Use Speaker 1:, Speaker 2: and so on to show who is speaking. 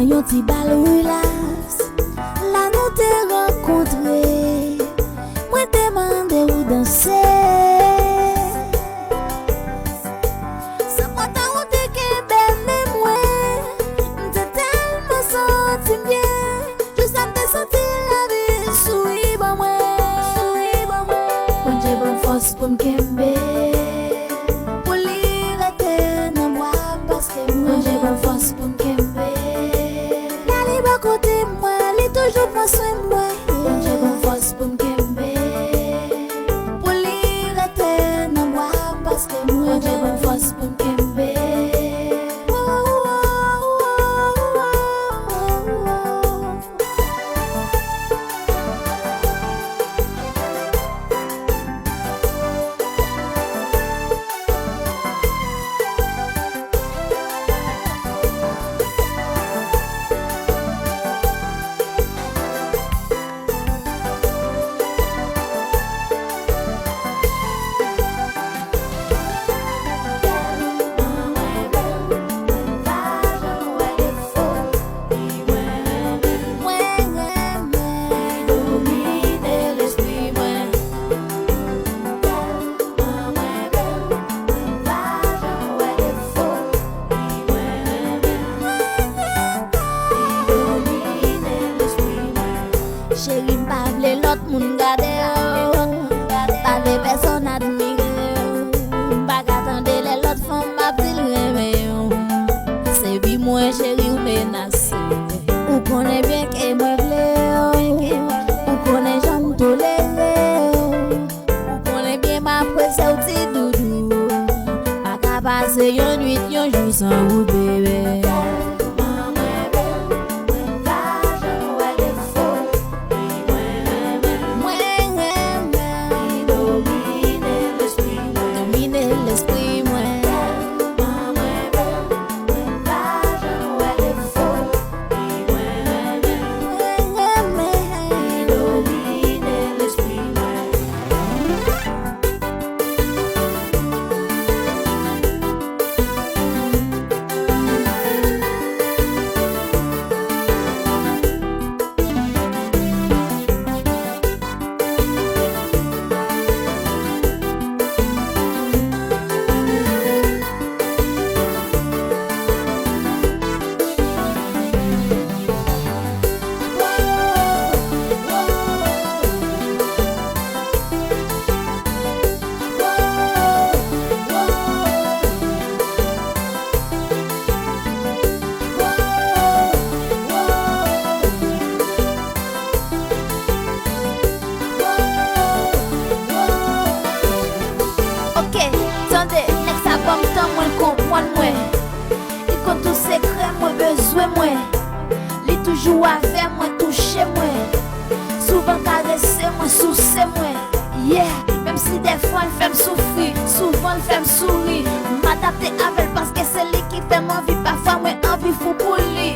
Speaker 1: dans yon ti bal relax. La nous te rencontré, moi te mandé ou danser. Sans pourtant ou te kebene moi, m'te tellement senti bien. Juste à me sentir la vie souri bon moi. Bon Dieu bon force pour m'kembe. Bon Dieu bon force pour m'kembe. La libre à côté moi, li toujours prend soin de moi. Bon Dieu bon force pour m'kembe. Pour li rester dans moi parce que moi bon Dieu bon force pour m'kembe. Chérie, m'pa vle l'autre moun gade pas de personne admire. M'pa qu'attendre les l'autre femmes m'a p'til reme. C'est bi moi chérie ou menace. Ou connaît bien que moi vle. Ou connaît j'aime tolérer. Ou connaît bien ma presse ou ti doudou. Pas qu'à passer yon nuit yon jour sans vous bébé. Il compte tout secret, moi besoin moi. Il toujours avec moi, toucher moi. Souvent caresser moi, soucier moi. Yeah, même si des fois il fait me souffrir, souvent il fait me sourire. M'adapter avec elle parce que c'est lui qui fait ma vie. Parfois moi envie fou pour lui.